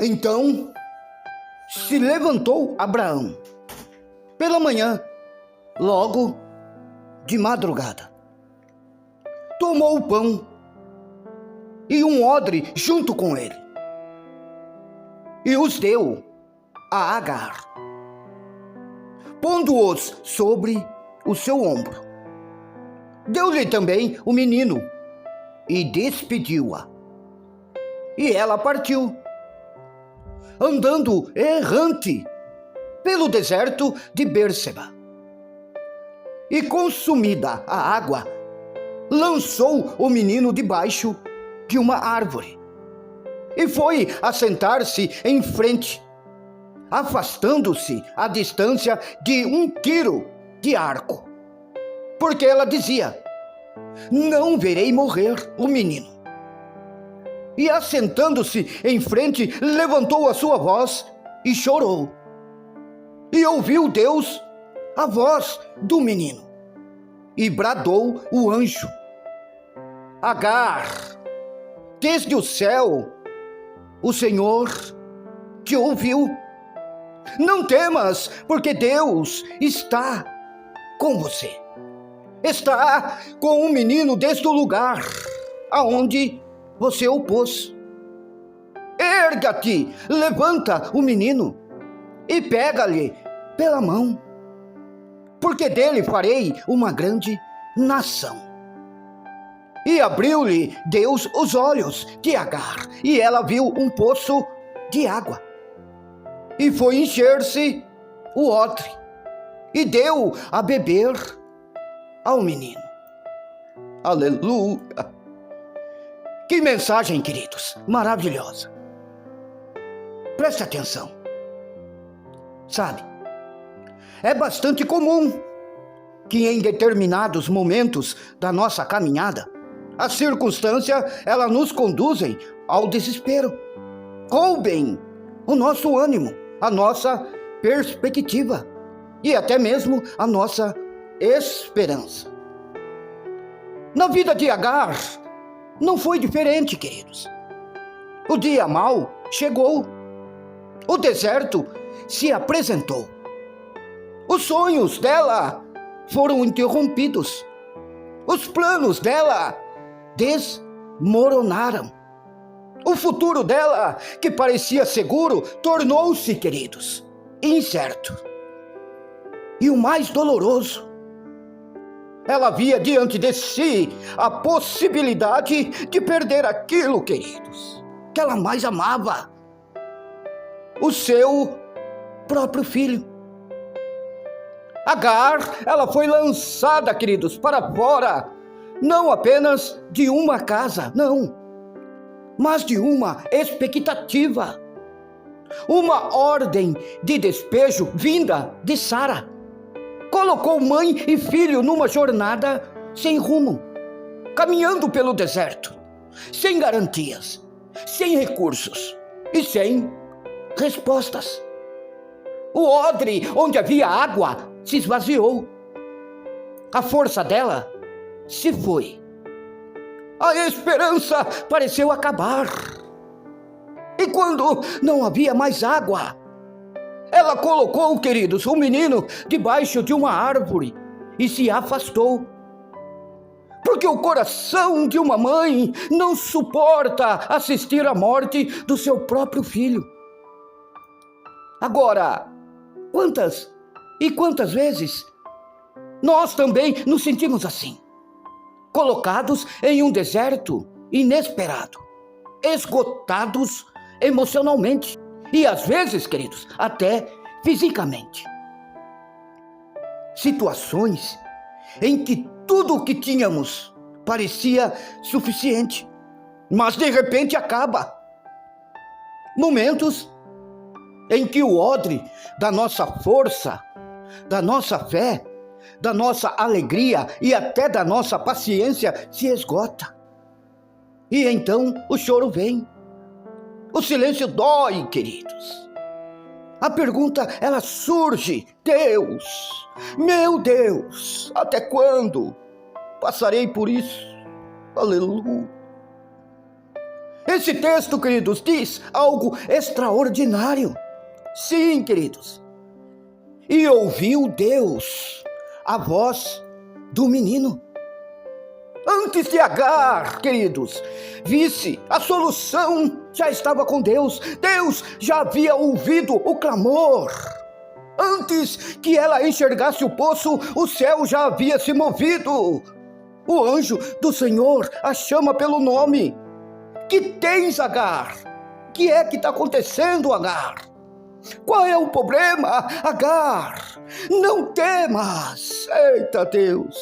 Então se levantou Abraão pela manhã, logo de madrugada. Tomou o pão e um odre junto com ele, e os deu a Agar, pondo-os sobre o seu ombro. Deu-lhe também o menino e despediu-a. E ela partiu, andando errante pelo deserto de Bérseba. E consumida a água, lançou o menino debaixo de uma árvore e foi assentar-se em frente, afastando-se à distância de 1 tiro de arco, porque ela dizia: não verei morrer o menino. E assentando-se em frente, levantou a sua voz e chorou. E ouviu Deus a voz do menino, e bradou o anjo: Agar, desde o céu o Senhor te ouviu. Não temas, porque Deus está com você. Está com o menino desde o lugar aonde você o pôs. Erga-te, levanta o menino e pega-lhe pela mão, porque dele farei uma grande nação. E abriu-lhe Deus os olhos de Agar, e ela viu um poço de água, e foi encher-se o odre, e deu a beber ao menino. Aleluia! Que mensagem, queridos, maravilhosa. Preste atenção. Sabe, é bastante comum que em determinados momentos da nossa caminhada, as circunstâncias, elas nos conduzem ao desespero, roubem o nosso ânimo, a nossa perspectiva e até mesmo a nossa esperança. Na vida de Agar, não foi diferente, queridos. O dia mau chegou. O deserto se apresentou. Os sonhos dela foram interrompidos. Os planos dela desmoronaram. O futuro dela, que parecia seguro, tornou-se, queridos, incerto. E o mais doloroso, ela via diante de si a possibilidade de perder aquilo, queridos, que ela mais amava: o seu próprio filho. Agar, ela foi lançada, queridos, para fora, não apenas de uma casa, não, mas de uma expectativa, uma ordem de despejo vinda de Sara. Colocou mãe e filho numa jornada sem rumo, caminhando pelo deserto, sem garantias, sem recursos e sem respostas. O odre onde havia água se esvaziou. A força dela se foi. A esperança pareceu acabar. E quando não havia mais água, ela colocou, queridos, o menino debaixo de uma árvore e se afastou. Porque o coração de uma mãe não suporta assistir à morte do seu próprio filho. Agora, quantas e quantas vezes nós também nos sentimos assim, colocados em um deserto inesperado, esgotados emocionalmente e às vezes, queridos, até fisicamente. Situações em que tudo o que tínhamos parecia suficiente, mas de repente acaba. Momentos em que o odre da nossa força, da nossa fé, da nossa alegria e até da nossa paciência se esgota. E então o choro vem. O silêncio dói, queridos. A pergunta, ela surge: Deus, meu Deus, até quando passarei por isso? Aleluia. Esse texto, queridos, diz algo extraordinário. Sim, queridos. E ouviu Deus a voz do menino. Antes de Agar, queridos, visse a solução, já estava com Deus. Deus já havia ouvido o clamor. Antes que ela enxergasse o poço, o céu já havia se movido. O anjo do Senhor a chama pelo nome. Que tens, Agar? O que é que está acontecendo, Agar? Qual é o problema, Agar? Não temas. Eita Deus!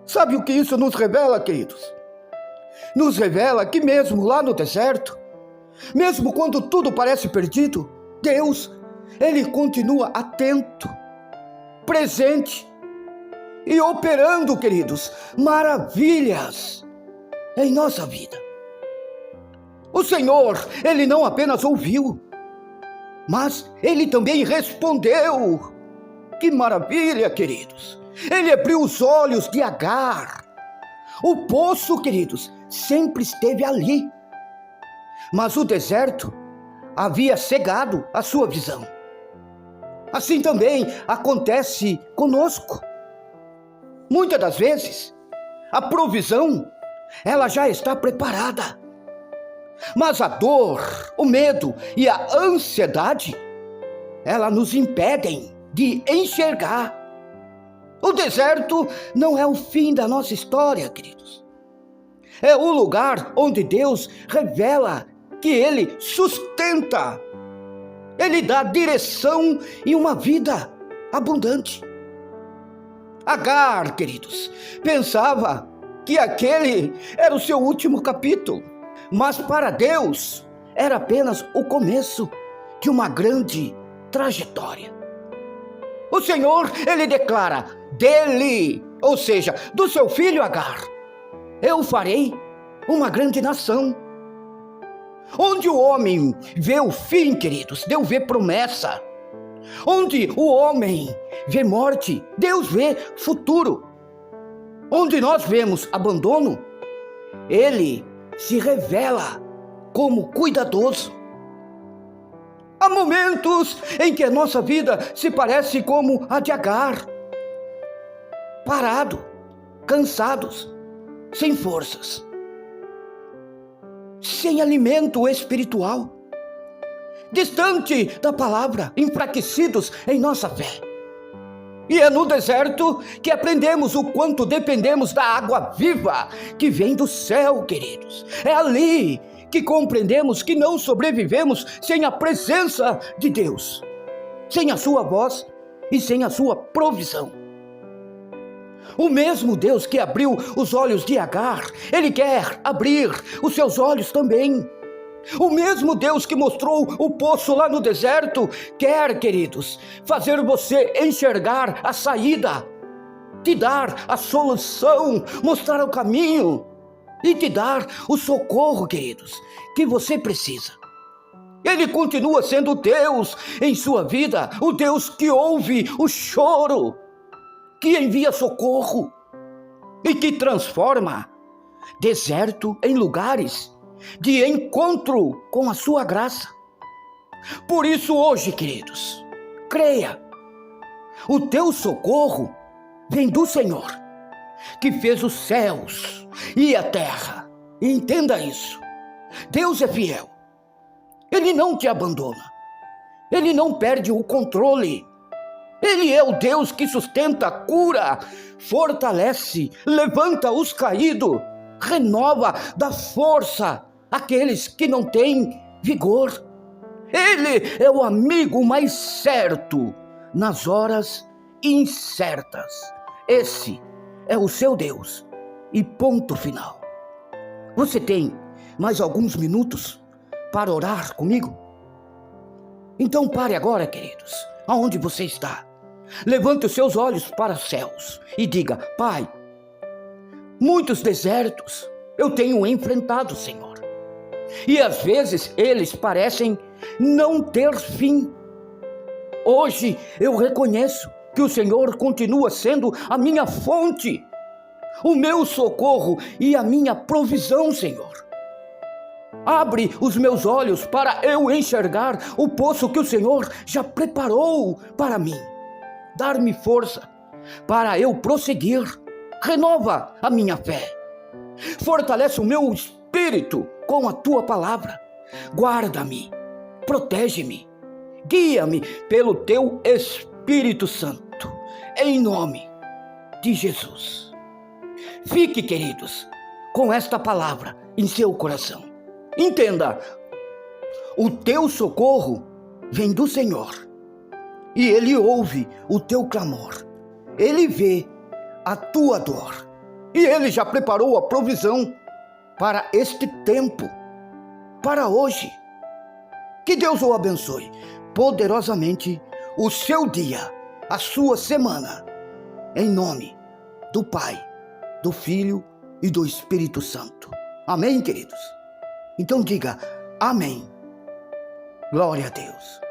Sabe o que isso nos revela, queridos? Nos revela que mesmo lá no deserto, mesmo quando tudo parece perdido, Deus, Ele continua atento, presente e operando, queridos, maravilhas em nossa vida. O Senhor, Ele não apenas ouviu, mas Ele também respondeu. Que maravilha, queridos! Ele abriu os olhos de Agar. O poço, queridos, sempre esteve ali, mas o deserto havia cegado a sua visão. Assim também acontece conosco. Muitas das vezes, a provisão, ela já está preparada, mas a dor, o medo e a ansiedade, ela nos impedem de enxergar. O deserto não é o fim da nossa história, queridos. É o lugar onde Deus revela que Ele sustenta. Ele dá direção e uma vida abundante. Agar, queridos, pensava que aquele era o seu último capítulo, mas para Deus era apenas o começo de uma grande trajetória. O Senhor, Ele declara, dele, ou seja, do seu filho Agar, eu farei uma grande nação. Onde o homem vê o fim, queridos, Deus vê promessa. Onde o homem vê morte, Deus vê futuro. Onde nós vemos abandono, Ele se revela como cuidadoso. Há momentos em que a nossa vida se parece como a de Agar. Parado, cansados, sem forças, sem alimento espiritual, distante da palavra, enfraquecidos em nossa fé. E é no deserto que aprendemos o quanto dependemos da água viva que vem do céu, queridos. É ali que compreendemos que não sobrevivemos sem a presença de Deus, sem a sua voz e sem a sua provisão. O mesmo Deus que abriu os olhos de Agar, Ele quer abrir os seus olhos também. O mesmo Deus que mostrou o poço lá no deserto, quer, queridos, fazer você enxergar a saída, te dar a solução, mostrar o caminho e te dar o socorro, queridos, que você precisa. Ele continua sendo Deus em sua vida, o Deus que ouve o choro, que envia socorro e que transforma deserto em lugares de encontro com a sua graça. Por isso hoje, queridos, creia, o teu socorro vem do Senhor, que fez os céus e a terra. E entenda isso, Deus é fiel, Ele não te abandona, Ele não perde o controle. Ele é o Deus que sustenta, cura, fortalece, levanta os caídos, renova, dá força àqueles que não têm vigor. Ele é o amigo mais certo nas horas incertas. Esse é o seu Deus. E ponto final. Você tem mais alguns minutos para orar comigo? Então pare agora, queridos, aonde você está. Levante os seus olhos para os céus e diga: Pai, muitos desertos eu tenho enfrentado, Senhor. E às vezes eles parecem não ter fim. Hoje eu reconheço que o Senhor continua sendo a minha fonte, o meu socorro e a minha provisão, Senhor. Abre os meus olhos para eu enxergar o poço que o Senhor já preparou para mim. Dar-me força para eu prosseguir. Renova a minha fé. Fortalece o meu espírito com a tua palavra. Guarda-me, protege-me, guia-me pelo teu Espírito Santo, em nome de Jesus. Fique, queridos, com esta palavra em seu coração. Entenda, o teu socorro vem do Senhor e Ele ouve o teu clamor. Ele vê a tua dor e Ele já preparou a provisão para este tempo, para hoje. Que Deus o abençoe poderosamente o seu dia, a sua semana, em nome do Pai, do Filho e do Espírito Santo. Amém, queridos? Então diga amém. Glória a Deus.